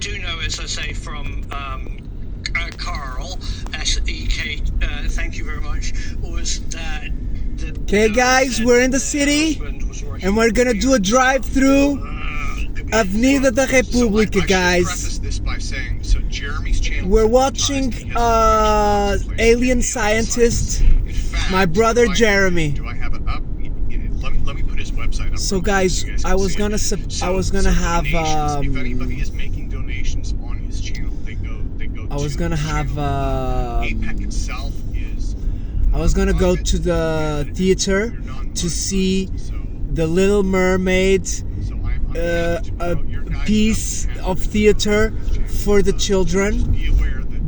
do know, as I say, from Carl, S-E-K, thank you very much, was that... Okay, guys, we're in the city, and we're gonna do a drive-through Avenida da República, guys. We're watching Alien Scientist, my brother Jeremy. Let me put his website up. So, guys, I was gonna have if anybody is making donations on his channel, they go. I was gonna have APEC itself is. I was gonna go to the theater to see The Little Mermaid, a piece of theater for the children.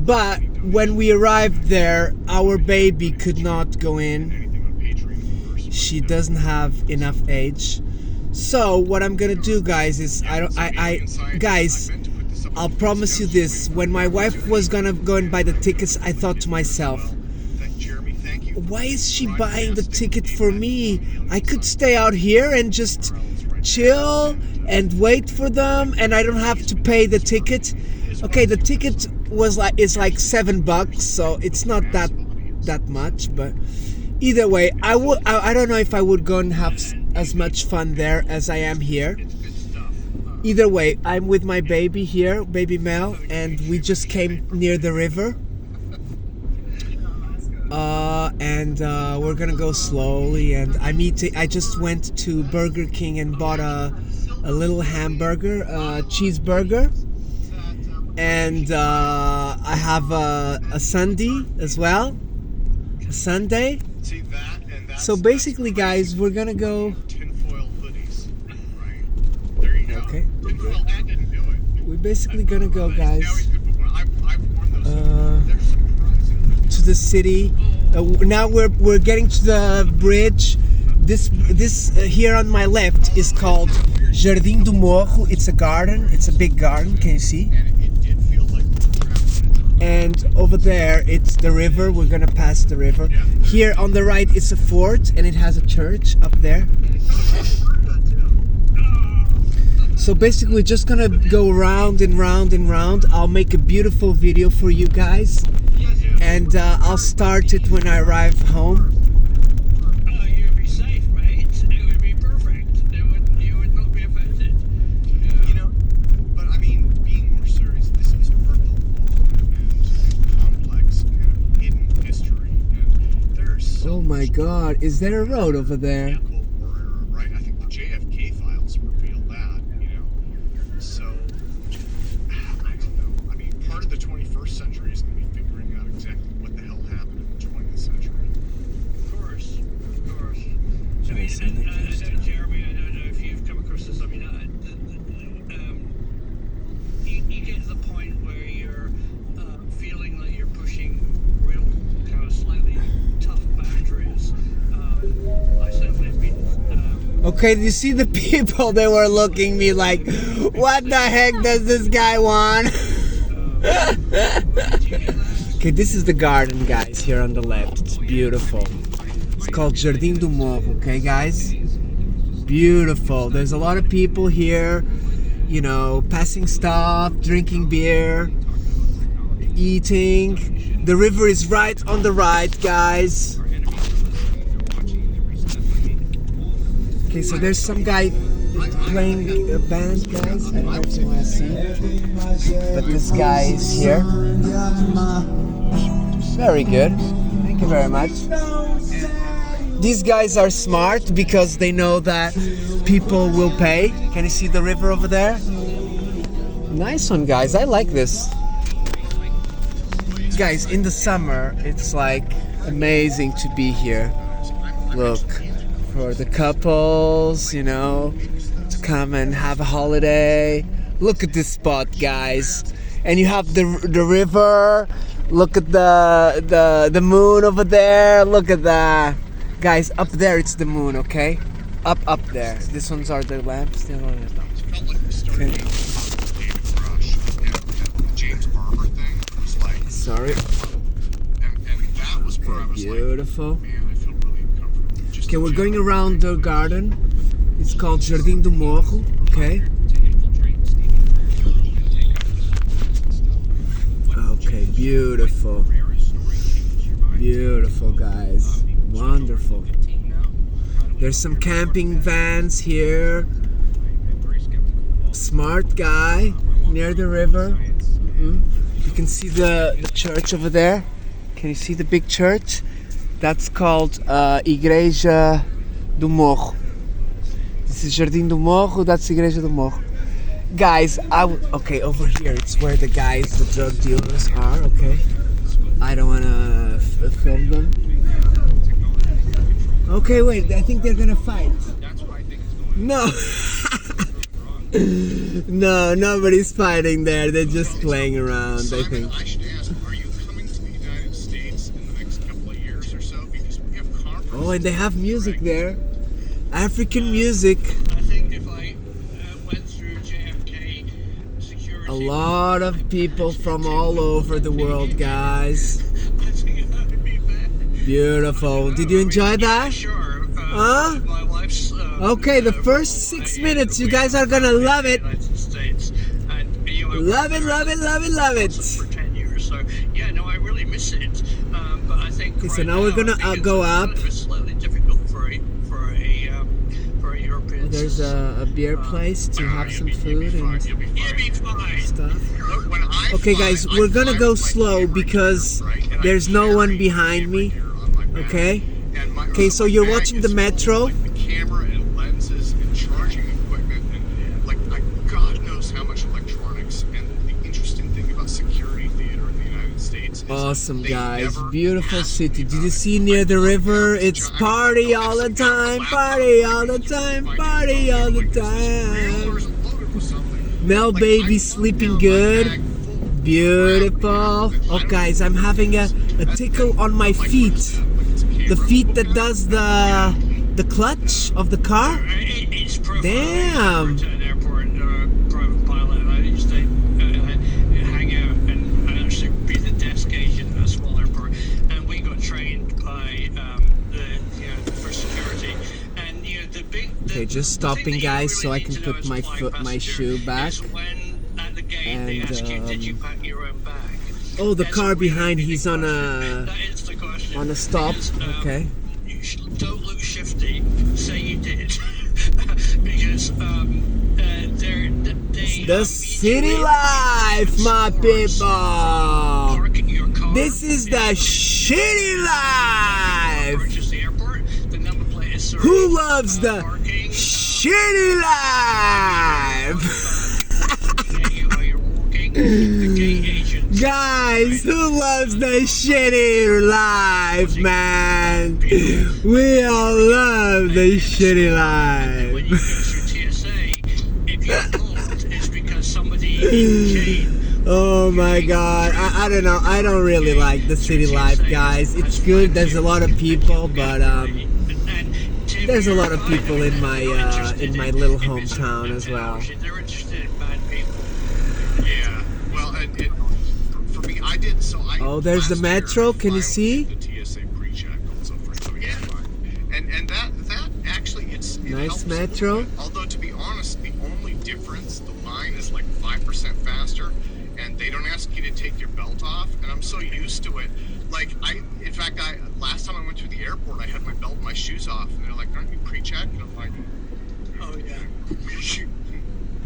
But when we arrived there, our baby could not go in. She doesn't have enough age. So what I'm gonna do, guys, is guys, I'll promise you this. When my wife was gonna go and buy the tickets, I thought to myself, why is she buying the ticket for me? I could stay out here and just chill and wait for them, and I don't have to pay the ticket. Okay, the ticket is like $7, so it's not that much, but either way, I don't know if I would go and have as much fun there as I am here. Either way, I'm with my baby here, baby Mel, and we just came near the river. And we're gonna go slowly, and I just went to Burger King and bought a little hamburger, cheeseburger, and I have a sundae as well, a sundae. So basically, guys, we're gonna go. Okay. We're basically gonna go, guys, to the city. Now we're getting to the bridge. This here on my left is called Jardim do Morro. It's a garden. It's a big garden. Can you see? And over there, it's the river. We're gonna pass the river. Here on the right, it's a fort, and it has a church up there. So basically, we're just gonna go round and round and round. I'll make a beautiful video for you guys, and I'll start it when I arrive home. You'd be safe, mate. It would be perfect. You would not be affected. You know, but I mean, being more serious, this is part of the long and complex kind of hidden history, and there's Oh my God! Is there a road over there? Right? I think the JFK files reveal that. You know, so I don't know. I mean, part of the 21st century is going to be figuring out exactly what the hell happened in the 20th century. Of course. I mean, Jeremy, I don't know if you've come across this. I mean, you get to the point where you're feeling like you're pushing real kind of slightly tough boundaries. I certainly have been. Okay, do you see the people? They were looking at me like, what the heck does this guy want? Okay, this is the garden, guys, here on the left. It's beautiful. It's called Jardim do Morro, okay, guys? Beautiful. There's a lot of people here, you know, passing stuff, drinking beer, eating. The river is right on the right, guys. Okay, so there's some guy playing a band, guys. I don't know if you want to see, but this guy is here. Very good. Thank you very much. These guys are smart because they know that people will pay. Can you see the river over there? Nice one, guys. I like this. Guys, in the summer, it's like amazing to be here. Look, for the couples, you know, to come and have a holiday. Look at this spot, guys. And you have the river. Look at the moon over there. Look at that. Guys, up there it's the moon, okay? Up there. These ones are the lamps. The other one is not. Okay. James Barber thing was like. Sorry. And that was where I was beautiful. like, man, I feel really uncomfortable. Okay, we're going around the garden. It's called Jardim do Morro, okay? Beautiful. Beautiful, guys. Wonderful. There's some camping vans here. Smart guy near the river. You can see the church over there. Can you see the big church? That's called Igreja do Morro. This is Jardim do Morro, that's Igreja do Morro. Guys, okay, over here it's where the guys, the drug dealers are, okay? I don't wanna film them. Okay, wait, I think they're gonna fight. No. No, nobody's fighting there. They're just playing around, I think. I should ask, are you coming to the United States in the next couple of years or so? Because we have conferences. Oh, and they have music there. African music. I think if I went through JFK security, A lot of people from all over the world, guys. I think that would be bad. Beautiful. Did you enjoy that? Sure. Huh? My wife's. Okay, the first 6 minutes, you guys are gonna love it. United States, and you know, I Love it, worked love it, love it, love it. for 10 years, so yeah, no, I really miss it. But I think Okay, so right now we're gonna, I think it's go a up. little bit slightly difficult for a European. There's a beer place to have some food and You'll be fine. You'll be fine. stuff. Look, when I Okay, fly, guys, I we're fly gonna go with my slow camera because here, right? And I there's no one carry behind camera me. here on my back. Okay? And my- Okay, so my you're bag watching is the full of, metro? like, the camera and lenses and charging equipment and like God knows how much electronics. And the interesting thing about security theater in the United States is Awesome, they guys. never Beautiful ask city. me Did you about see it. near the Like, river? it's It's giant. party all the time, party all the time, party all the time. Mel baby sleeping good. Beautiful. Oh, guys, I'm having a tickle on my feet. The feet that does the clutch of the car. It's profile. Damn. I worked at an airport, private pilot, and I used to hang out and actually be the desk agent at a small airport. And we got trained by for security. And the big. Okay, just stopping, guys, so I can put my shoe back. At the gate, they And, ask you, did you pack your own bag? Oh, the That's car a really behind, big he's on question. a That is the question. on a stop. Because, Okay. You don't look shifty. Say you did, because they The city life, my people. parking your car. This is the shitty life. Approaches the airport. The number plate is served. Who loves the parking? shitty life? While you're walking, the gate agent. Guys, who loves the shitty life, man? We all love the shitty When you go life. through TSA, if you're pulled, it's because somebody in chain. Oh my god, I don't know, I don't really like the city life, guys. It's good, there's a lot of people, but there's a lot of people in my little hometown as well. They're interested in bad people. Yeah. Well, for me, I did so. Oh, there's the last year, metro. Can you I see? did the TSA pre-check also for and that actually it Nice helps a metro. little bit. Although to be honest, the only difference, the line is like 5% faster, and they don't ask you to take your belt off. And I'm so used to it. Like in fact, last time I went through the airport, I had my belt and my shoes off, and they're like, "Aren't you pre-checked?" And I'm like, Oh yeah.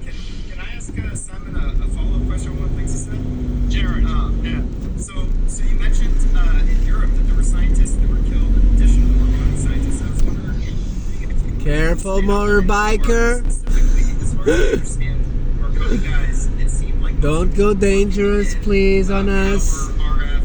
Can I ask Simon a follow-up question on one of the things he said? Jared. Yeah. So you mentioned in Europe that there were scientists that were killed in addition to the working scientists. I was wondering if you Careful, could motorbiker. specifically, as far as I understand, our code guys, it seemed like Don't go dangerous, please, on us. RF,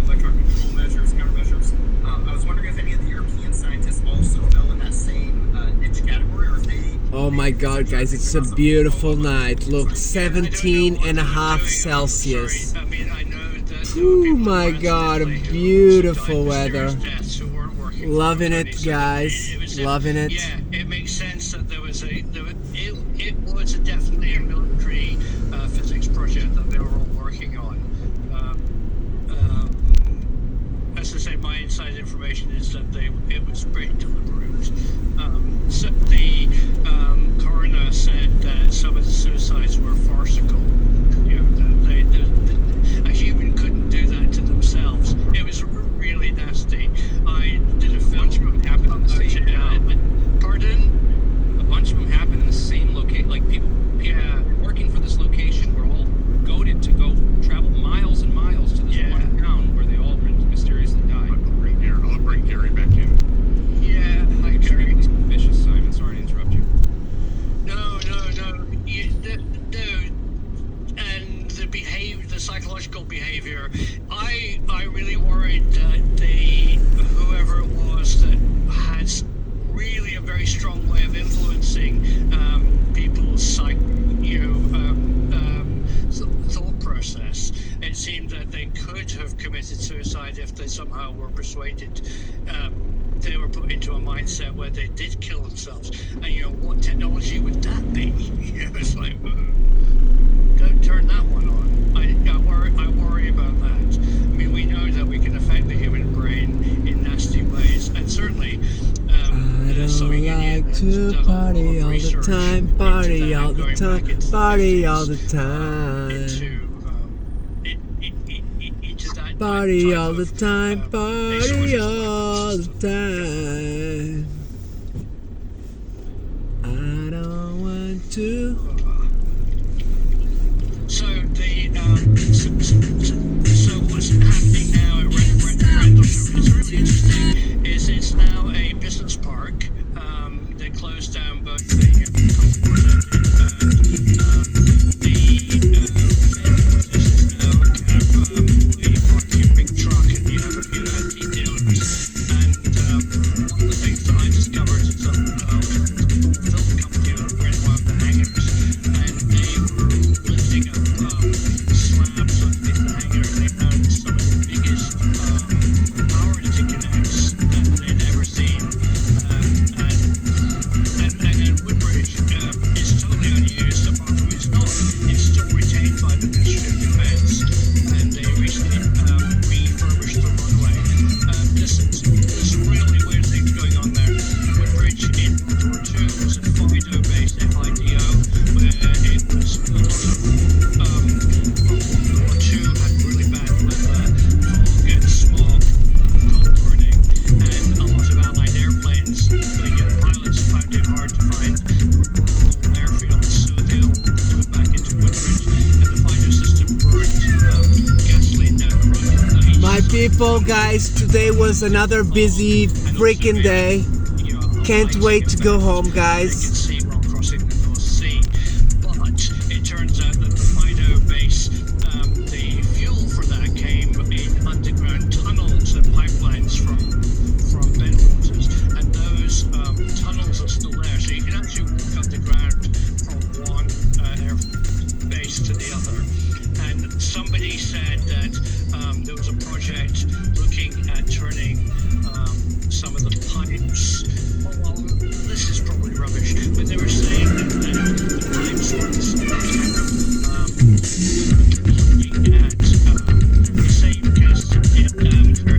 electronic control measures, countermeasures. I was wondering if any of the European scientists also fell in that same niche category, or if they. Oh my god, guys, it's a beautiful night. Look, 17.5 Celsius. I mean, I know that Oh my god, beautiful weather. Loving it, Loving guys. Loving it. Yeah, it makes sense that it was definitely a military physics project that they were all working on. As I say, my inside information is that it was pretty deliberate. So the coroner said that some of the suicides were farcical. You know, a human couldn't do psychological behavior. I really worried that whoever it was that had really a very strong way of influencing people's thought process. It seemed that they could have committed suicide if they somehow were persuaded. They were put into a mindset where they did kill themselves. And what technology would that be? It's like, don't turn that one on. I worry about that. I mean, we know that we can affect the human brain in nasty ways, and certainly. I don't like to party all the time, party all the time, party all the time. Party all the time, party all the time. I don't want to. So what's happening now at Rendlesham is really interesting. It's now a business park. They closed down both the big truck and you have tea dealers. And one of the things that I discovered is that film company that ran one of the hangars, and they were lifting up slabs underneath the hangar, and they found some of the biggest power interconnects that they'd ever seen. And Woodbridge is totally unused, apart from it's not. It's still retained by the Ministry of Defence, and they recently refurbished the runway. There's really weird things going on there. Woodbridge in World War II was a FIDO base, FIDO, where it was a lot of World War II had really bad weather, fog and smog, coal burning, and a lot of Allied airplanes. The pilots found it hard to find rural airfields, so they all flew back into Woodbridge, and the FIDO system burned gasoline down the road. My people, guys, today was another busy freaking day. Can't wait to go home, guys. Sea while crossing the North Sea. But it turns out that the FIDO base, the fuel for that came in underground tunnels and pipelines from Bentwaters, and those tunnels are still there, so you can actually walk underground from one air base to the other. And somebody said that there was a project looking at turning some of the pipes. Well, this is probably rubbish, but they were saying that the pipes were looking at the same diameter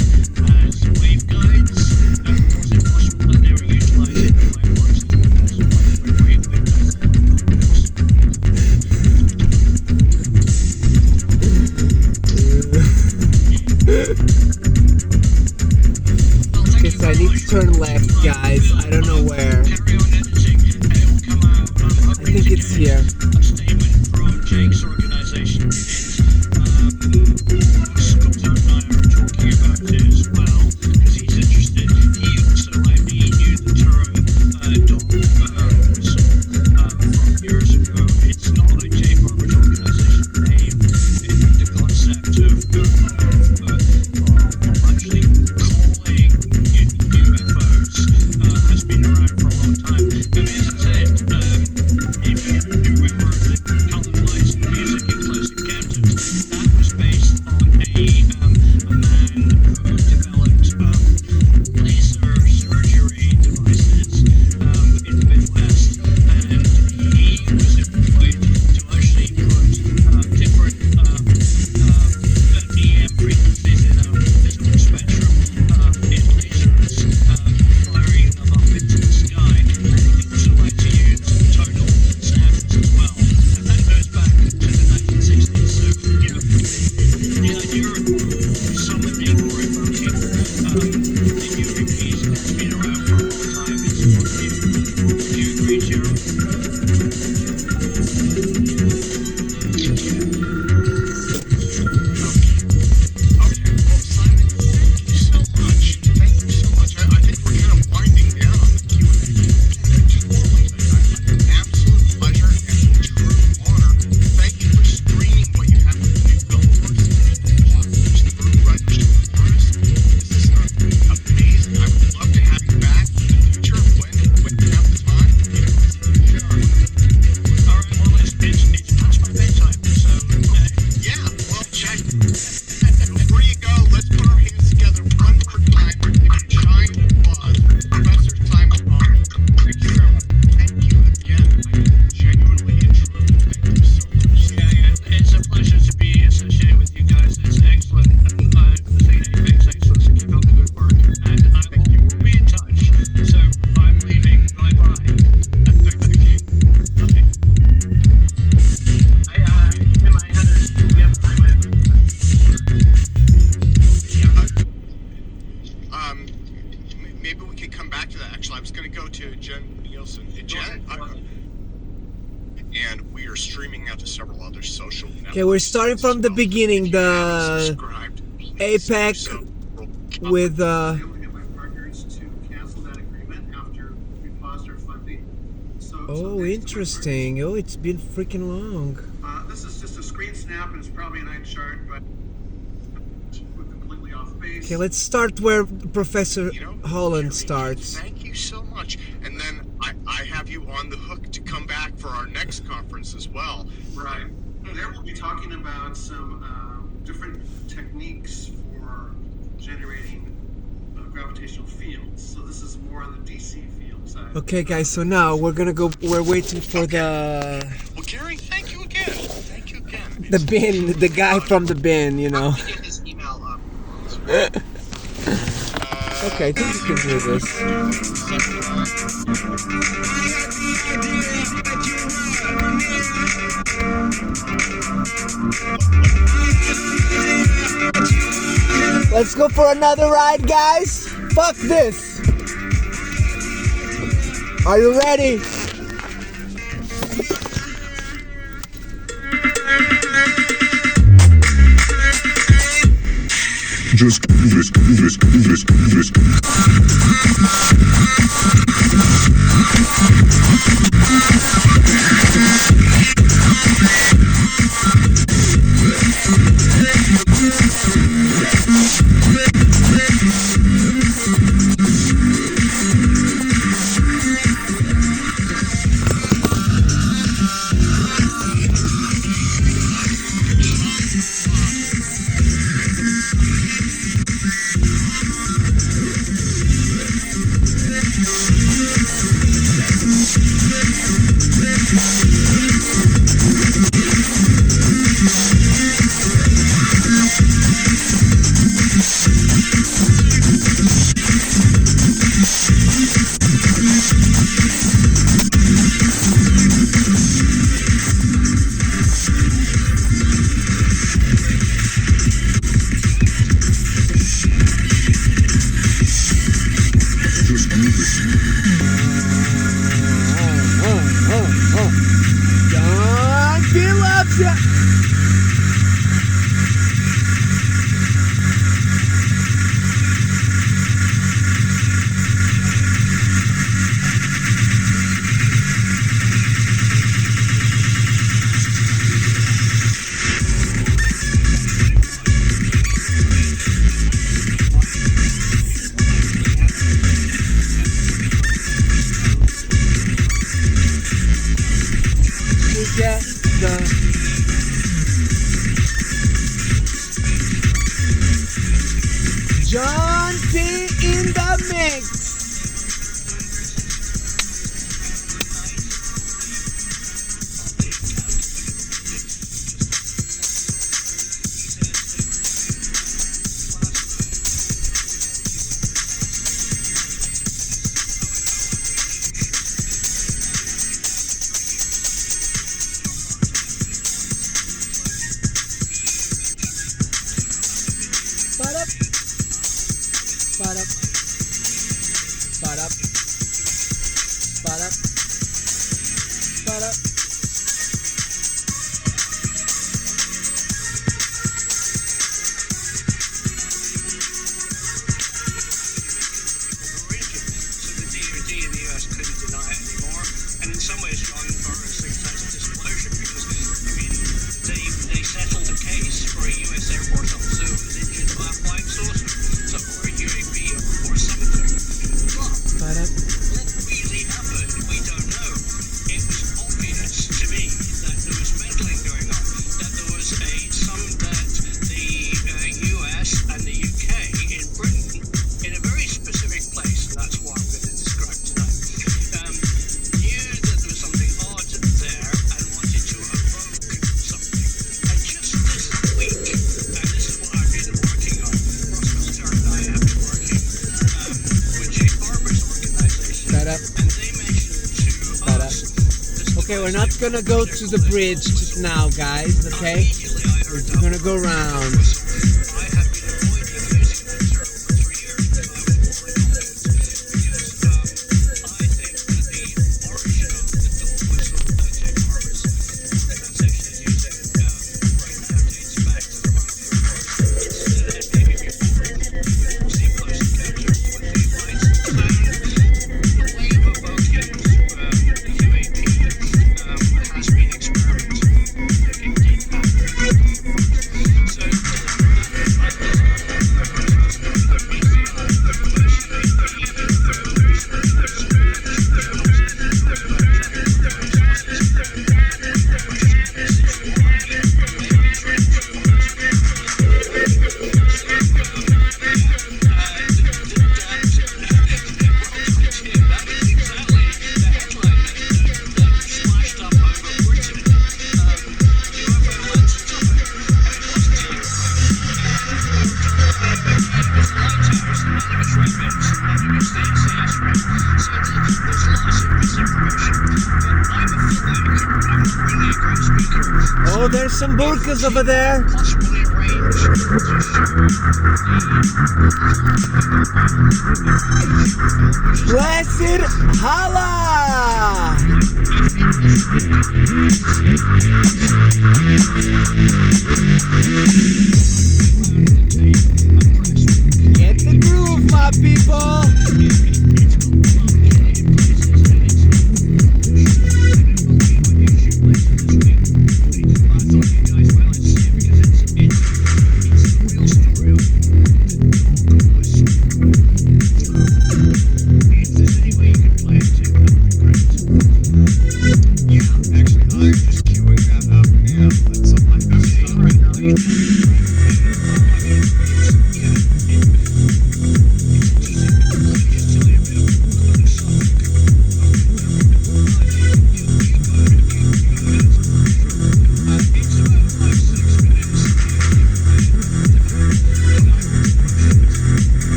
as waveguides. Was it possible that they were utilizing the fireworks as waveguides? Guess I need to turn left, guys. I don't know where. I think it's here. A statement from Jake's organization. Scott and I are talking about it as well because he's interested. He also, like me, knew the term dog whistle from years ago. It's not a Jake Roberts organization name. The concept of actually calling UFOs has been around for a long time. I mean, as I said, if you remember the Calvin Lights music in Close Encounters, social Okay, we're starting from the beginning. The APEC with I able to get my partners to cancel that agreement after we paused our funding. So oh, thanks to my interesting. Oh, it's been freaking long. partners. This is just a screen snap, and it's probably an eye chart, but we're completely off base. Okay, let's start where Professor Holland Jerry, starts. Thank you so much. And then I have you on the hook to come back for our next conference as well. Right. There we'll be talking about some different techniques for generating gravitational fields. So this is more on the DC field side. Okay, guys, so now we're gonna go. We're waiting for Well, Gary, thank you again. Thank you again. the bin, the guy from the bin, you know. Get his email up. Okay, I think you can do this. Let's go for another ride, guys. Fuck this. Are you ready? Just do this, do this, do this, do this. Just do this. John P. loves ya. John P. in the mix. Ba-da. Ba-da. Ba-da. Ba-da. Ba-da. region, so the DoD in the US couldn't deny it anymore. And in some ways, John Burroughs thinks that's disclosure because, I mean, they settled a case for a US Air Force officer who was injured by a flying saucer, so or a UAV or something. But Ba-da. what really happened, we don't know. It was obvious to me that there was meddling going on, that there was that the US and the UK in Britain, in a very specific place, and that's what I'm going to describe tonight, knew that there was something odd there and wanted to evoke something. And just this week, and this is what I've been working on, Roscoe Stern and I have been working with Jay Barber's organization, Ba-da. and they mentioned to Ba-da. us this Okay, we're not gonna go to the bridge just now, guys, okay? immediately I heard We're gonna go round. I have been avoiding using that term for 3 years because I was worried about it. Because I think that the origin of the dual whistle that Jay Barber's organization is using some burkas over there. possibly arrange Blessed Allah! Get the groove, my people!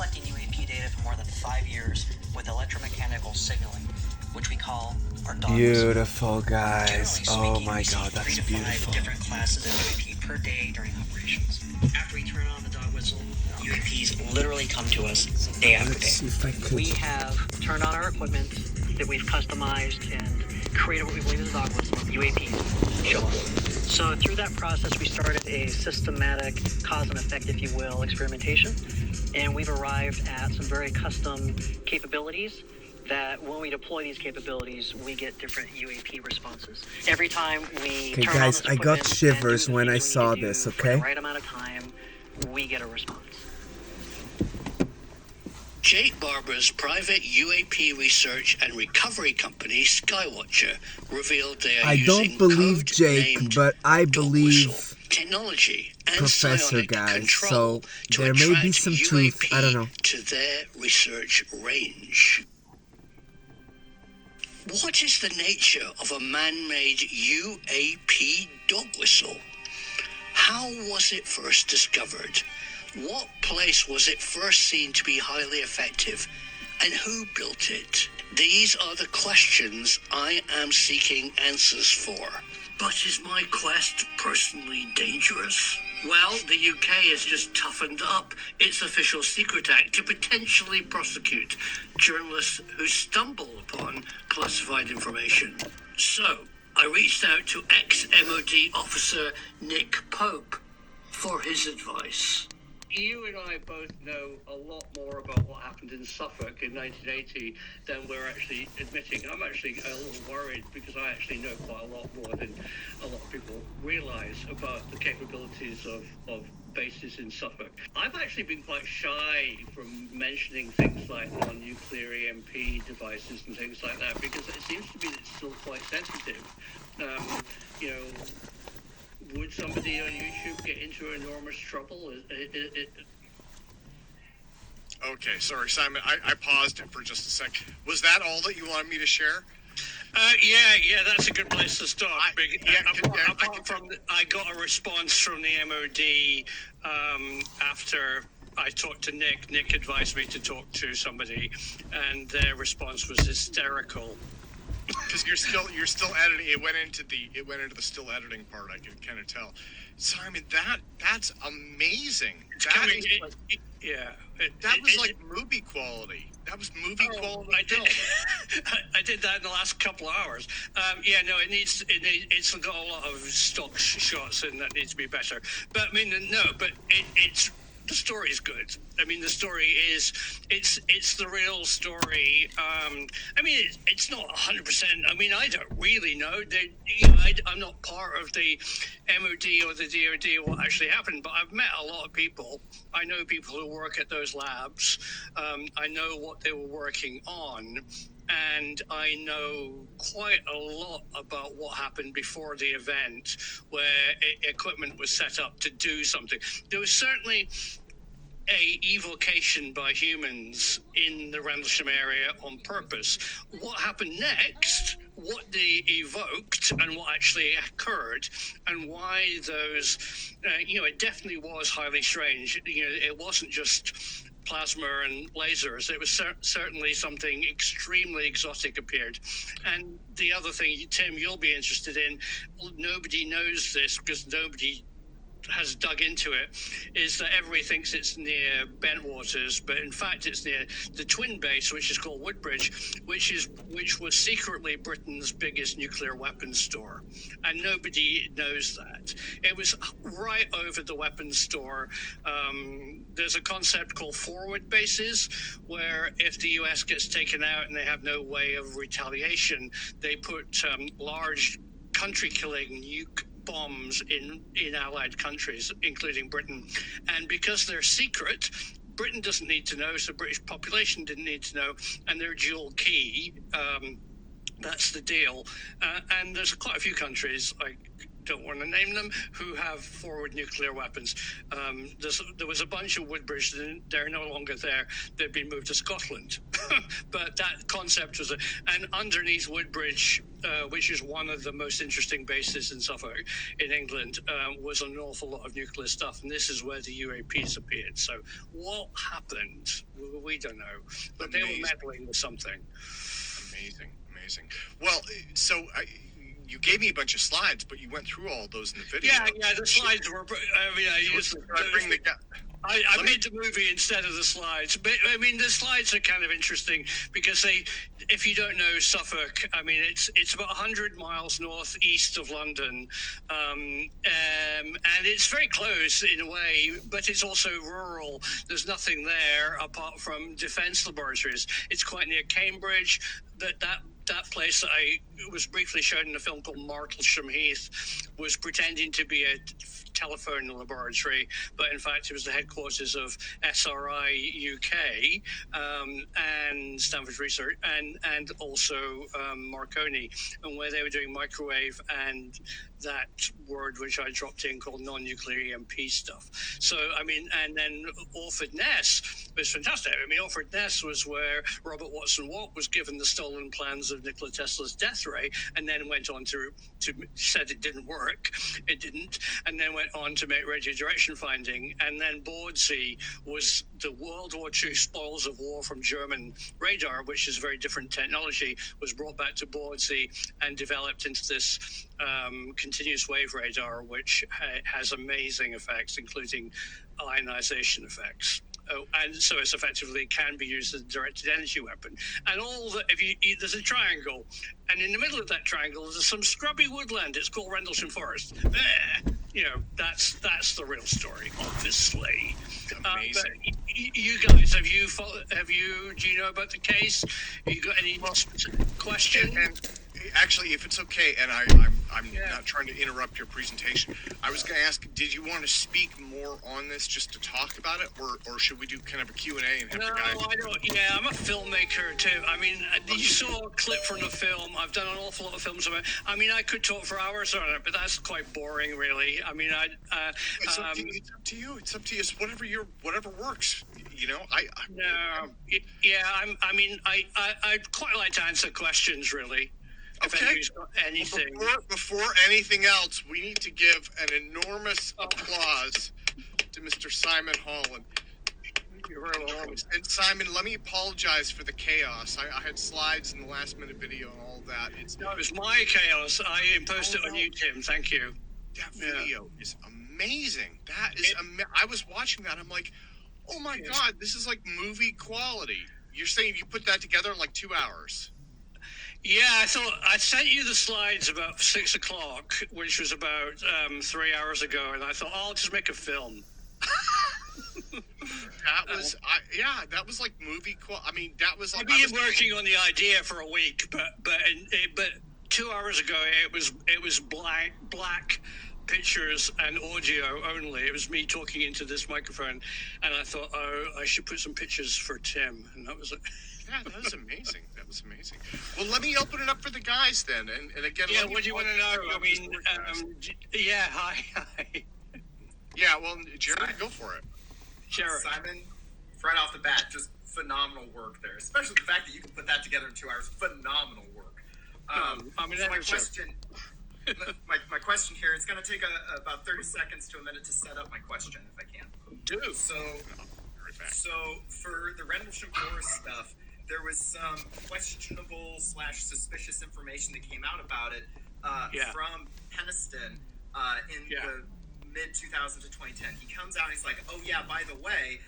collecting UAP data for more than 5 years with electromechanical signaling, which we call our dog whistle. Beautiful, guys. Generally Oh speaking, my we see god, 3 that's to 5 beautiful. different classes of UAP per day during operations. After we turn on the dog whistle, UAPs literally come to us day after Let's see day. if I could. We have turned on our equipment that we've customized and created what we believe is a dog whistle. UAPs show up. So through that process, we started a systematic cause and effect, if you will, experimentation. And we've arrived at some very custom capabilities that when we deploy these capabilities, we get different UAP responses. Every time we Okay, turn guys, on this I got equipment and shivers do the when I things we saw need to this, do for okay? the right amount of time, we get a response. Jake Barber's private UAP research and recovery company, Skywatcher, revealed they are I using don't believe Jake, code-named but I dog believe whistle technology and Professor, psionic guys, control so to there may be attract some UAP truth, I don't know. to their research range. What is the nature of a man-made UAP dog whistle? How was it first discovered? What place was it first seen to be highly effective? And who built it? These are the questions I am seeking answers for. But is my quest personally dangerous? Well, the UK has just toughened up its official secret act to potentially prosecute journalists who stumble upon classified information. So, I reached out to ex-MOD officer Nick Pope for his advice. You and I both know a lot more about what happened in Suffolk in 1980 than we're actually admitting. I'm actually a little worried because I actually know quite a lot more than a lot of people realize about the capabilities of bases in Suffolk. I've actually been quite shy from mentioning things like non-nuclear EMP devices and things like that because it seems to me that it's still quite sensitive. Would somebody on YouTube get into enormous trouble? Okay, sorry, Simon. I paused it for just a sec. Was that all that you wanted me to share? Yeah, that's a good place to start. I I got a response from the MOD after I talked to Nick. Nick advised me to talk to somebody, and their response was hysterical. Because you're still editing. It went into the still editing part. I could kind of tell. Simon, that's amazing. That was like movie quality. That was movie quality. I did that in the last couple of hours. It's got a lot of stock shots and that needs to be better. But I mean, it's. The story is good. I mean, the story is, it's the real story. It's not 100%. I mean, I don't really know. I'm not part of the MOD or the DOD or what actually happened, but I've met a lot of people. I know people who work at those labs. I know what they were working on. And I know quite a lot about what happened before the event where equipment was set up to do something. There was certainly a evocation by humans in the Rendlesham area on purpose. What happened next, what they evoked and what actually occurred and why those, it definitely was highly strange. It wasn't just plasma and lasers. It was certainly something extremely exotic appeared. And the other thing, Tim, you'll be interested in, nobody knows this because nobody has dug into it, is that everybody thinks it's near Bentwaters, but in fact it's near the twin base, which is called Woodbridge, which was secretly Britain's biggest nuclear weapons store, and nobody knows that. It was right over the weapons store. There's a concept called forward bases, where if the US gets taken out and they have no way of retaliation, they put large country-killing nuke bombs in allied countries, including Britain. And because they're secret, Britain doesn't need to know, so British population didn't need to know, and they're dual key. That's the deal. And there's quite a few countries, I don't want to name them, who have forward nuclear weapons. There was a bunch of Woodbridge, they're no longer there. They've been moved to Scotland. But that concept was, and underneath Woodbridge, which is one of the most interesting bases in Suffolk, in England, was an awful lot of nuclear stuff. And this is where the UAPs appeared. So what happened? We don't know. But they were meddling with something. Amazing. Well, so you gave me a bunch of slides, but you went through all those in the video. Yeah, the slides were. I mean, I made the movie instead of the slides. But I mean, the slides are kind of interesting because if you don't know Suffolk, I mean, it's about 100 miles northeast of London, and it's very close in a way, but it's also rural. There's nothing there apart from defence laboratories. It's quite near Cambridge. That place that I was briefly shown in a film called Martlesham Heath was pretending to be a telephone laboratory, but in fact it was the headquarters of SRI UK and Stanford Research and also Marconi, and where they were doing microwave and that word which I dropped in called non-nuclear EMP stuff. So, I mean, and then Orford Ness was fantastic. I mean, Orford Ness was where Robert Watson Watt was given the stolen plans of Nikola Tesla's death ray, and then went on to said it didn't work. It didn't, and then went on to make radio direction finding. And then Bordsey was the World War II spoils of war from German radar, which is very different technology, was brought back to Bordsey and developed into this continuous wave radar, which has amazing effects, including ionization effects. Oh, and so it's effectively can be used as a directed energy weapon. And all that, there's a triangle, and in the middle of that triangle there's some scrubby woodland. It's called Rendlesham Forest. There, that's the real story, obviously. Amazing. But you guys, do you know about the case? You got any specific question? And actually, if it's okay, and I'm not trying to interrupt your presentation, I was going to ask, did you want to speak more on this just to talk about it, or should we do kind of a Q&A and have the guys? No, I don't. Yeah, I'm a filmmaker too. I mean, you saw a clip from the film. I've done an awful lot of films about it. I mean, I could talk for hours on it, but that's quite boring, really. I mean, It's up to you. It's up to you. It's whatever works. I'd quite like to answer questions, really. If anybody's got anything. Before anything else, we need to give an enormous applause to Mr. Simon Holland. You're very welcome. And Simon, let me apologize for the chaos. I had slides in the last minute video and all that. No, it was my chaos. I imposed it on you, Tim. Thank you. That video is amazing. I was watching that. I'm like, oh my God, this is like movie quality. You're saying you put that together in like 2 hours? Yeah, I thought I sent you the slides about 6 o'clock, which was about 3 hours ago, and I thought, I'll just make a film. That was like movie quality. I mean, that was like. I've been working on the idea for a week, but 2 hours ago it was black pictures and audio only. It was me talking into this microphone, and I thought, I should put some pictures for Tim, and that was it. Yeah, that was amazing. Well, let me open it up for the guys then. And again, yeah, what do you want to know? I mean, hi. Yeah, well, Jared, go for it. Jared. Simon, right off the bat, just phenomenal work there. Especially the fact that you can put that together in 2 hours. Phenomenal work. My question here, it's going to take about 30 seconds to a minute to set up my question, if I can. Do. So for the Rendlesham Forest stuff, there was some questionable / suspicious information that came out about it from Peniston in the mid-2000 to 2010. He comes out and he's like, oh yeah, by the way,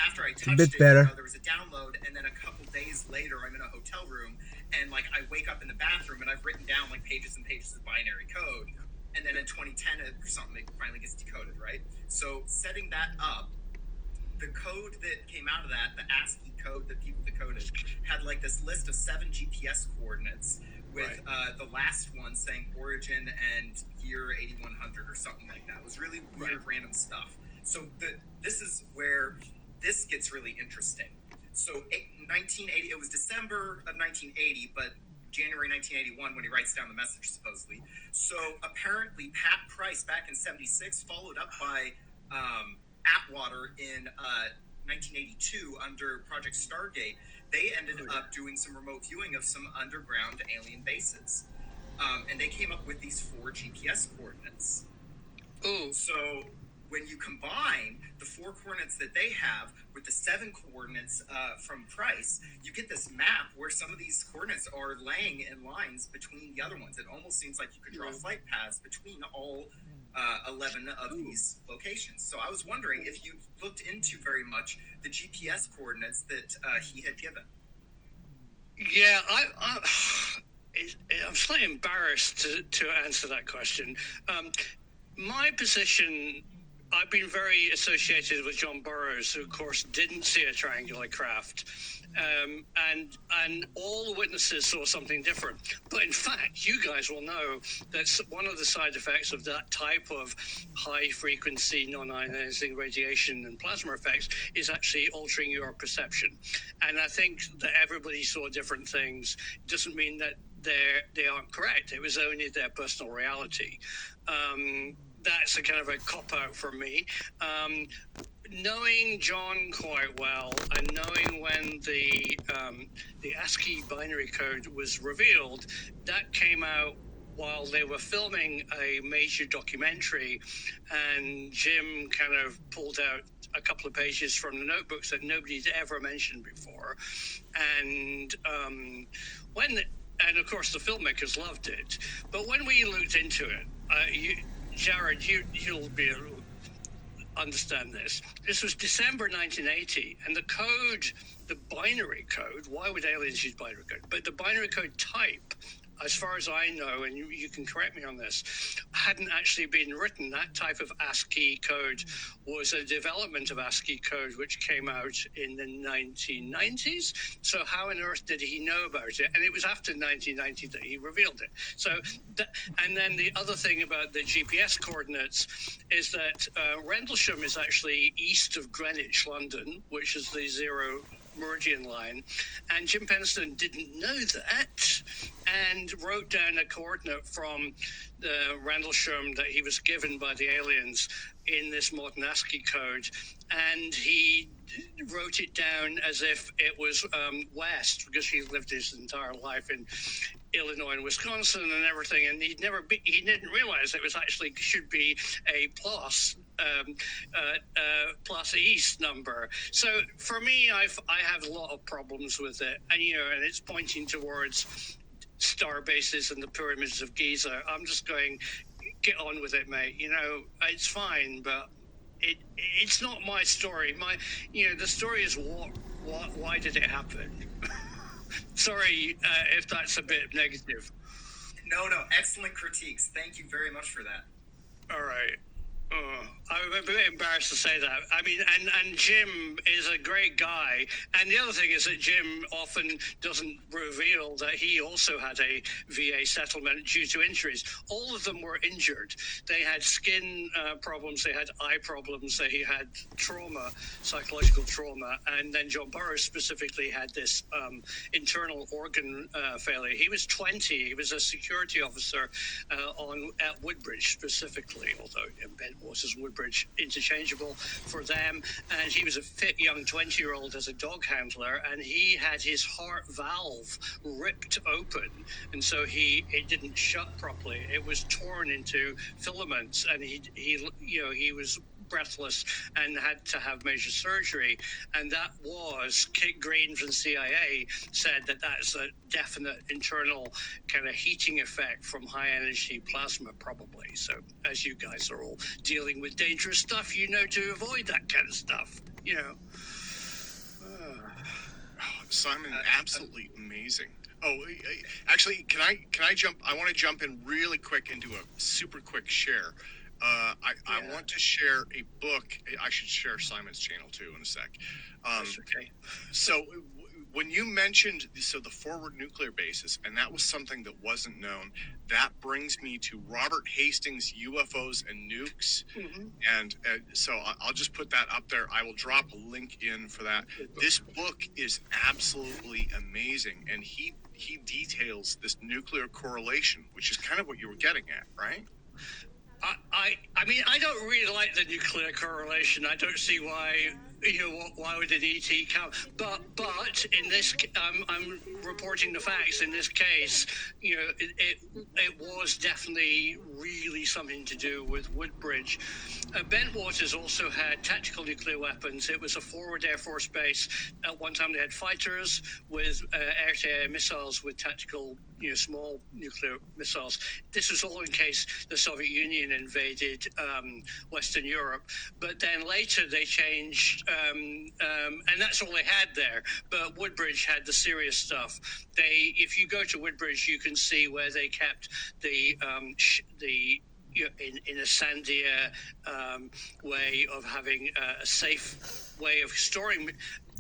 after I touched it, there was a download, and then a couple days later I'm in a hotel room, and like I wake up in the bathroom and I've written down like pages and pages of binary code, and then in 2010 or something it finally gets decoded, right? So setting that up, the code that came out of that, the ASCII code that people decoded, had like this list of 7 GPS coordinates with the last one saying origin and year 8100 or something like that. It was really weird, random stuff. So this is where this gets really interesting. So 1980, it was December of 1980, but January 1981 when he writes down the message, supposedly. So apparently Pat Price back in 76 followed up by Atwater in 1982 under Project Stargate. They ended up doing some remote viewing of some underground alien bases. And they came up with these 4 GPS coordinates. So when you combine the 4 coordinates that they have with the 7 coordinates from Price, you get this map where some of these coordinates are laying in lines between the other ones. It almost seems like you could draw flight paths between all 11 of these locations. So I was wondering if you looked into very much the GPS coordinates that he had given. Yeah, I'm slightly embarrassed to answer that question. My position, I've been very associated with John Burroughs, who of course didn't see a triangular craft, and all the witnesses saw something different. But in fact, you guys will know that one of the side effects of that type of high frequency non-ionizing radiation and plasma effects is actually altering your perception. And I think that everybody saw different things. It doesn't mean that they aren't correct. It was only their personal reality. That's a kind of a cop-out for me. Knowing John quite well and knowing when the ASCII binary code was revealed, that came out while they were filming a major documentary, and Jim kind of pulled out a couple of pages from the notebooks that nobody's ever mentioned before. And and of course the filmmakers loved it. But when we looked into it, Jared, you'll be able to understand this. This was December 1980, and the code, the binary code, why would aliens use binary code? But the binary code type, as far as I know, and you can correct me on this, hadn't actually been written. That type of ASCII code was a development of ASCII code which came out in the 1990s. So how on earth did he know about it? And it was after 1990 that he revealed it. So, and then the other thing about the GPS coordinates is that Rendlesham is actually east of Greenwich, London, which is the zero meridian line, and Jim Penniston didn't know that and wrote down a coordinate from the Rendlesham that he was given by the aliens in this modern ASCII code, and he wrote it down as if it was west, because he lived his entire life in Illinois and Wisconsin and everything, and he didn't realize it was actually should be a plus east number. So for me, I have a lot of problems with it, and and it's pointing towards star bases and the pyramids of Giza. I'm just going, get on with it, mate. It's fine, but it's not my story. The story is why did it happen? Sorry if that's a bit negative. No, excellent critiques. Thank you very much for that. All right. I'm a bit embarrassed to say that. I mean, and Jim is a great guy. And the other thing is that Jim often doesn't reveal that he also had a VA settlement due to injuries. All of them were injured. They had skin problems, they had eye problems, they had trauma, psychological trauma. And then John Burroughs specifically had this internal organ failure. He was 20. He was a security officer at Woodbridge specifically, although in Bentwaters is Woodbridge interchangeable for them, and he was a fit young 20-year-old as a dog handler, and he had his heart valve ripped open, and so it didn't shut properly. It was torn into filaments, and he was breathless and had to have major surgery. And that was Kit Green from CIA said that that's a definite internal kind of heating effect from high energy plasma, probably. So as you guys are all dealing with dangerous stuff, to avoid that kind of stuff, Simon, absolutely amazing. Oh, actually, can I jump? I want to jump in really quick into a super quick share. I want to share a book. I should share Simon's channel too in a sec. That's okay. So when you mentioned the forward nuclear bases, and that was something that wasn't known, that brings me to Robert Hastings' UFOs and Nukes. Mm-hmm. And so I'll just put that up there. I will drop a link in for that. This book is absolutely amazing, and he he details this nuclear correlation, which is kind of what you were getting at, right? I mean, I don't really like the nuclear correlation. I don't see why, why would an ET come? But in this, I'm reporting the facts. In this case, it was definitely really something to do with Woodbridge. Bentwaters also had tactical nuclear weapons. It was a forward Air Force base. At one time, they had fighters with air-to-air missiles with tactical, small nuclear missiles. This was all in case the Soviet Union invaded Western Europe. But then later they changed, and that's all they had there. But Woodbridge had the serious stuff. If you go to Woodbridge, you can see where they kept the in a sandier way of having a safe way of storing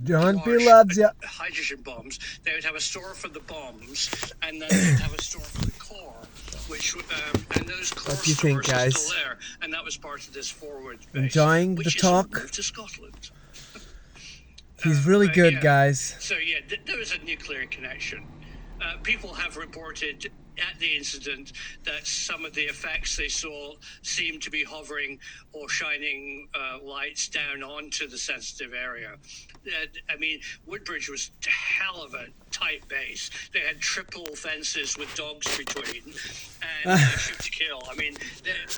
John P. loves you. Hydrogen bombs. They would have a store for the bombs, and then they'd have a store for the core, which and those core What do you think, stores are guys? still there, and that was part of this forward base. Enjoying the which is talk? moved to Scotland. He's really But good, yeah. guys. So yeah, there was a nuclear connection. People have reported at the incident that some of the effects they saw seemed to be hovering or shining lights down onto the sensitive area. I mean, Woodbridge was a hell of a tight base. They had triple fences with dogs between, and shoot to kill. I mean,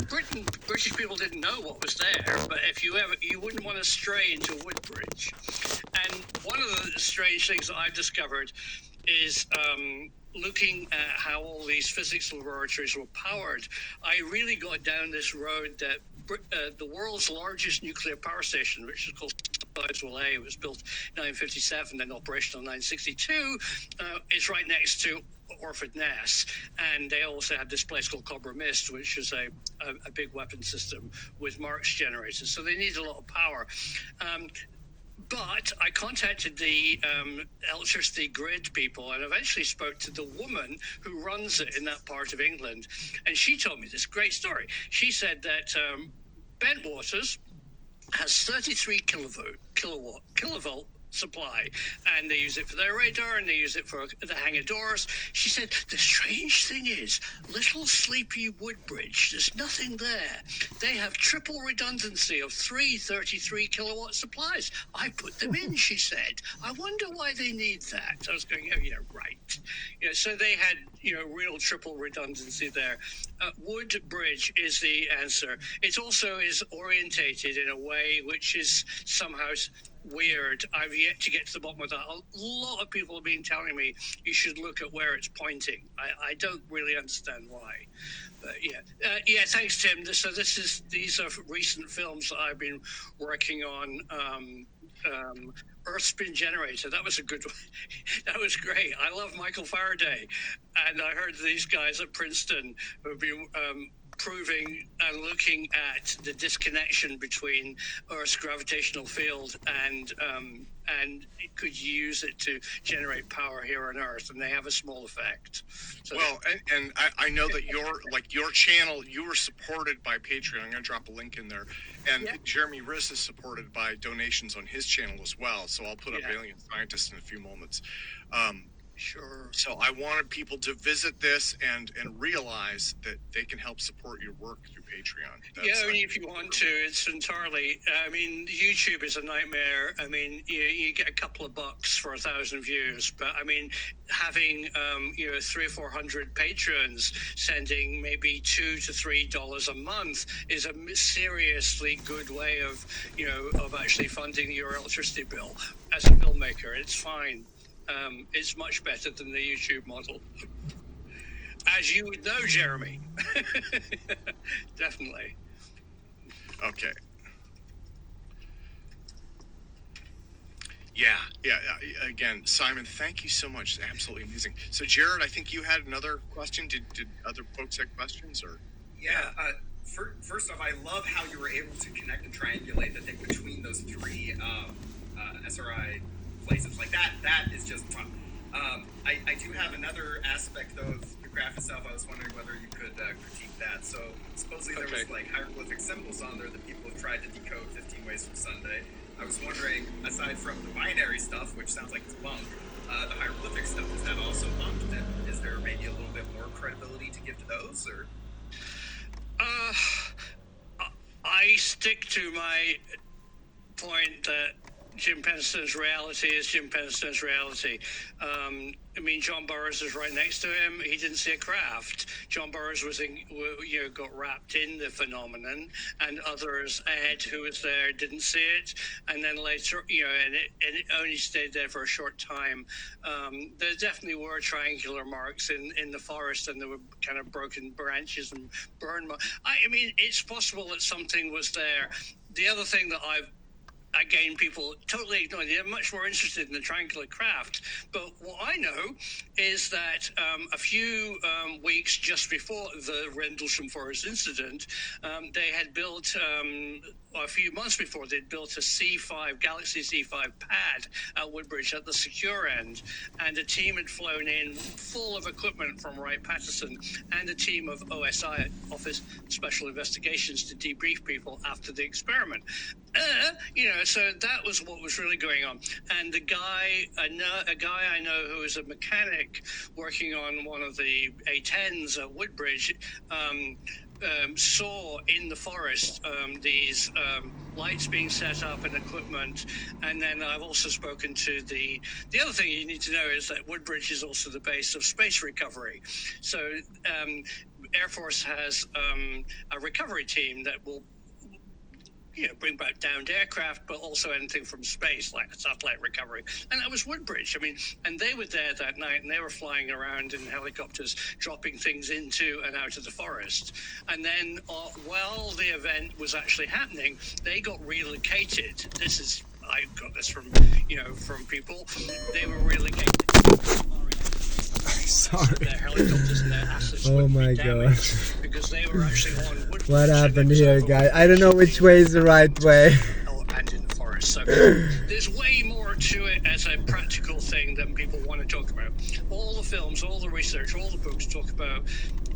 British people didn't know what was there, but if you wouldn't want to stray into Woodbridge. And one of the strange things that I've discovered is looking at how all these physics laboratories were powered. I really got down this road that the world's largest nuclear power station, which is called Sizewell A, was built in 1957 and operational in 1962, is right next to Orford Ness, and they also had this place called Cobra Mist, which is a big weapon system with Marx generators. So they need a lot of power. But I contacted the electricity grid people and eventually spoke to the woman who runs it in that part of England. And she told me this great story. She said that Bentwaters has 33 kilovolt supply, and they use it for their radar and they use it for the hangar doors. She said the strange thing is little sleepy Woodbridge, there's nothing there. They have triple redundancy of 33 kilowatt supplies. I put them in, she said. I wonder why they need that. I was going, oh yeah, right. So they had real triple redundancy there. Woodbridge is the answer. It also is orientated in a way which is somehow weird. I've yet to get to the bottom of that. A lot of people have been telling me you should look at where it's pointing. I don't really understand why. But yeah, thanks, Tim. So these are recent films that I've been working on. Earth Spin Generator. That was a good one. That was great. I love Michael Faraday, and I heard these guys at Princeton who have been proving and looking at the disconnection between Earth's gravitational field and it could use it to generate power here on Earth, and they have a small effect. So well, and I know that your channel, you were supported by Patreon. I'm going to drop a link in there. And yeah. Jeremy Riss is supported by donations on his channel as well. So I'll put up Alien Scientist in a few moments. Sure. So I wanted people to visit this and realize that they can help support your work through Patreon. If you want to, it's entirely. I mean, YouTube is a nightmare. I mean, you get a couple of bucks for 1,000 views, but I mean, having 300 or 400 patrons sending maybe $2 to $3 a month is a seriously good way of actually funding your electricity bill. As a filmmaker, it's fine. It's much better than the YouTube model. As you would know, Jeremy. Definitely. Okay. Yeah. Again, Simon, thank you so much. Absolutely amazing. So, Jared, I think you had another question. Did other folks have questions? Or yeah. First off, I love how you were able to connect and triangulate the thing between those three SRI places. Like that is just fun. I do have another aspect though of the graph itself. I was wondering whether you could critique that. So supposedly there was like hieroglyphic symbols on there that people have tried to decode 15 ways from Sunday. I was wondering, aside from the binary stuff, which sounds like it's bunk, the hieroglyphic stuff, is that also bunked? And is there maybe a little bit more credibility to give to those, or? I stick to my point that Jim Penston's reality is Jim Penston's reality. I mean, John Burroughs is right next to him. He didn't see a craft. John Burroughs got wrapped in the phenomenon, and others, Ed, who was there, didn't see it. And then later, and it only stayed there for a short time. There definitely were triangular marks in the forest, and there were kind of broken branches and burn marks. I mean, it's possible that something was there. The other thing that again, people totally ignore. They're much more interested in the triangular craft. But what I know is that a few weeks just before the Rendlesham Forest incident, they had built, a few months before, they'd built a C5, Galaxy C5 pad at Woodbridge at the secure end. And a team had flown in full of equipment from Wright-Patterson and a team of OSI, Office Special Investigations, to debrief people after the experiment. So that was what was really going on. And a guy I know who is a mechanic working on one of the A10s at Woodbridge saw in the forest these lights being set up and equipment. And then I've also spoken to the other thing you need to know is that Woodbridge is also the base of space recovery. So Air Force has a recovery team that will bring back downed aircraft, but also anything from space, like satellite recovery. And that was Woodbridge. I mean, and they were there that night, and they were flying around in helicopters, dropping things into and out of the forest. And then while the event was actually happening, they got relocated. I got this from people. They were relocated. Sorry. Their helicopters and their assets Oh would my be damaged God. because they were actually on Woodbridge. What happened and here, guys? I don't know which way is the right way. And in the forest. So there's way more to it as a practical thing than people want to talk about. All the films, all the research, all the books talk about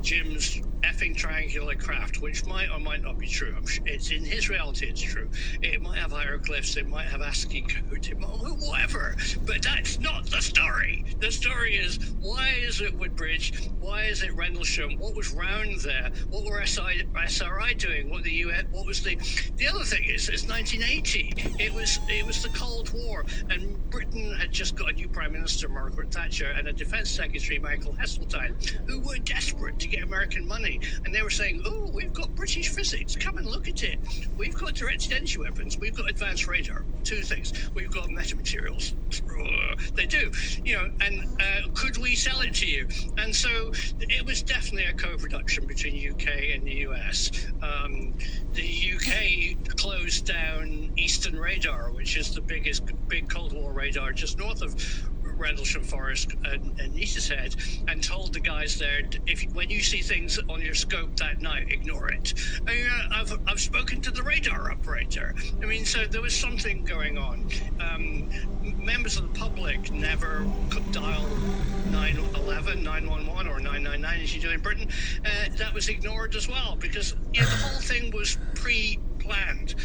Jim's effing triangular craft, which might or might not be true. It's in his reality, it's true. It might have hieroglyphs, it might have ASCII code, it might, whatever. But that's not the story. The story is, why is it Woodbridge? Why is it Rendlesham? What was round there? What were SRI doing? What was the other thing is, it's 1980. It was the Cold War, and Britain had just got a new Prime Minister, Margaret Thatcher, and a Defense Secretary, Michael Heseltine, who were desperate to get American money. And they were saying, oh, we've got British physics, come and look at it. We've got directed energy weapons, we've got advanced radar, two things. We've got metamaterials. They do, and could we sell it to you? And so it was definitely a co-production between UK and the US. The UK closed down Eastern Radar, which is the big Cold War radar just north of Rendlesham Forest and Neatishead Head, and told the guys there, when you see things on your scope that night, ignore it. I've spoken to the radar operator. I mean, so there was something going on. Members of the public never could dial 911, 911, or 999 as you do in Britain. That was ignored as well, because the whole thing was planned.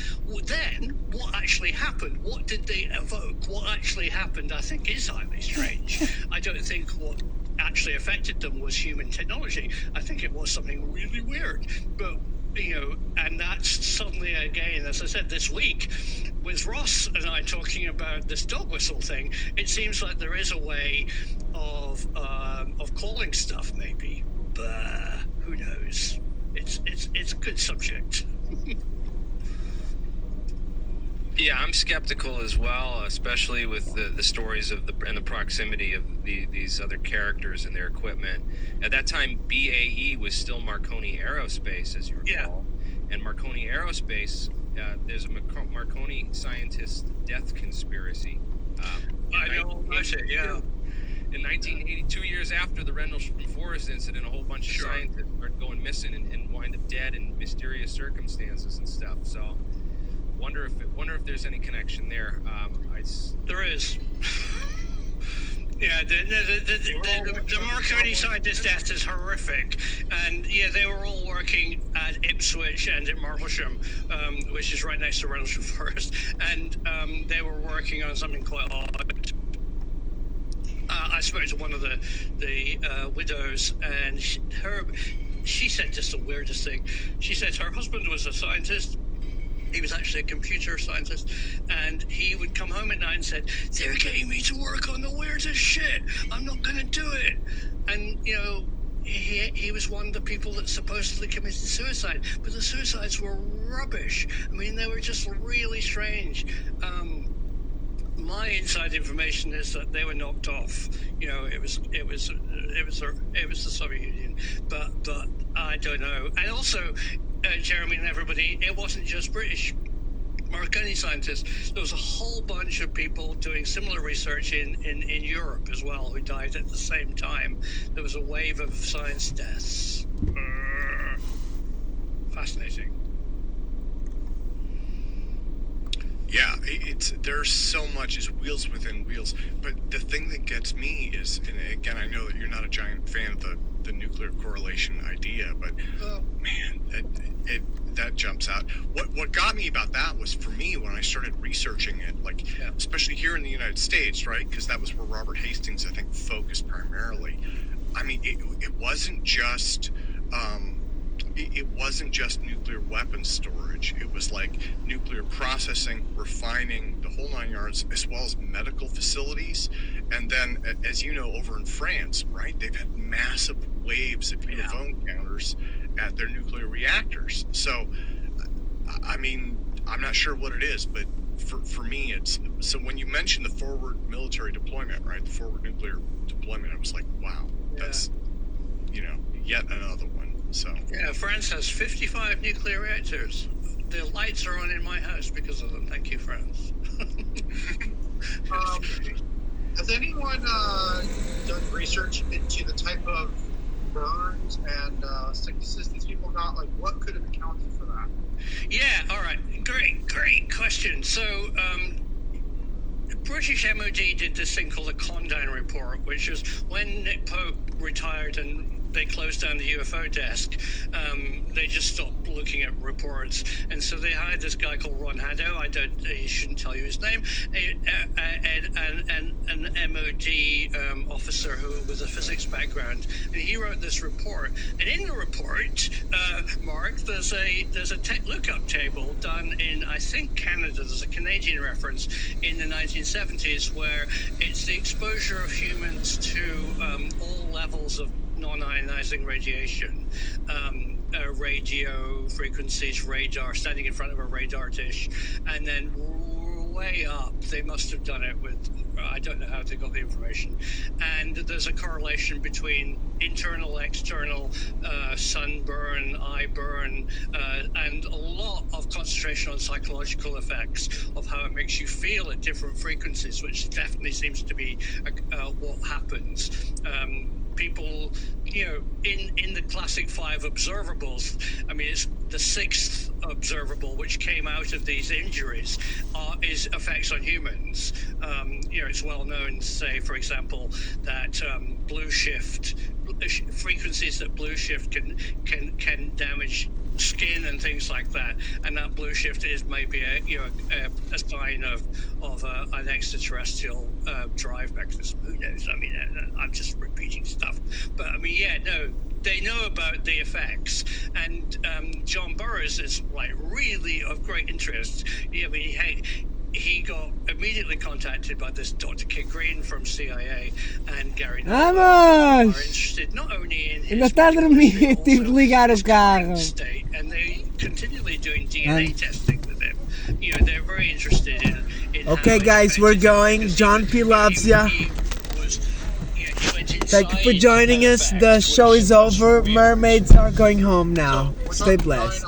Then, what actually happened? What did they evoke? What actually happened, I think, is highly strange. I don't think what actually affected them was human technology. I think it was something really weird. But, and that's suddenly, again, as I said, this week, with Ross and I talking about this dog whistle thing, it seems like there is a way of calling stuff, maybe. But who knows? It's a good subject. Yeah, I'm skeptical as well, especially with the stories of and the proximity of these other characters and their equipment. At that time, BAE was still Marconi Aerospace, as you recall. Yeah. And Marconi Aerospace, there's a Marconi scientist death conspiracy. I know about it, yeah. In 1980, 2 years after the Rendlesham Forest incident, a whole bunch of scientists started going missing and wind up dead in mysterious circumstances and stuff. So, wonder if there's any connection there. There is. Yeah, the Marconi scientist death is horrific, and yeah, they were all working at Ipswich and at Martlesham, which is right next to Rendlesham Forest, and they were working on something quite odd. I spoke to one of the widows, and she said just the weirdest thing. She said her husband was a scientist. He was actually a computer scientist, and he would come home at night and said, "They're getting me to work on the weirdest shit. I'm not going to do it." And you know, he was one of the people that supposedly committed suicide, but the suicides were rubbish. I mean, they were just really strange. My inside information is that they were knocked off. You know, it was the Soviet Union, but I don't know. And also, Jeremy and everybody, it wasn't just British Marconi scientists. There was a whole bunch of people doing similar research in Europe as well who died at the same time. There was a wave of science deaths. Fascinating. Yeah, there's so much is wheels within wheels. But the thing that gets me is, and again, I know that you're not a giant fan of the nuclear correlation idea, but man, that jumps out. What got me about that was, for me, when I started researching it, especially here in the United States, right? Because that was where Robert Hastings, I think, focused primarily. I mean, it wasn't just. It wasn't just nuclear weapons storage. It was like nuclear processing, refining, the whole 9 yards, as well as medical facilities. And then, as you know, over in France, right, they've had massive waves of UFO encounters at their nuclear reactors. So, I mean, I'm not sure what it is, but for me, it's, so when you mentioned the forward military deployment, right, the forward nuclear deployment, I was like, wow, that's, you know, yet another one. So yeah, France has 55 nuclear reactors. The lights are on in my house because of them. Thank you, France. Has anyone done research into the type of burns and sicknesses these people got? Like, what could have accounted for that? Yeah, all right. Great question. So, British MOD did this thing called the Condign Report, which is when Nick Pope retired and they closed down the UFO desk, they just stopped looking at reports, and so they hired this guy called Ron Haddo. He shouldn't tell you his name, an MOD officer who with a physics background, and he wrote this report. And in the report, Mark, there's a tech lookup table done in, I think, Canada. There's a Canadian reference in the 1970s where it's the exposure of humans to all levels of non-ionizing radiation, radio frequencies, radar, standing in front of a radar dish, and then way up, they must have done it with, I don't know how they got the information, and there's a correlation between internal, external, sunburn, eye burn, and a lot of concentration on psychological effects of how it makes you feel at different frequencies, which definitely seems to be what happens. People, you know, in the classic 5 observables, I mean, it's the 6th observable which came out of these injuries is effects on humans. You know, it's well known, say, for example, that blue shift frequencies that blue shift can damage skin and things like that, and that blue shift is maybe a sign of an extraterrestrial drive mechanism. Who knows? I mean, I'm just repeating stuff, but I mean, yeah, no, they know about the effects, and John Burroughs is like really of great interest. I mean, he got immediately contacted by this Dr. Kit Green from CIA and Gary Null, are interested not only in his state, and they continually doing DNA testing with him. You know, they're very interested in okay, guys, we're going. John P. loves ya. Thank you for joining us. The show is over. Mermaids are going home now. Stay blessed.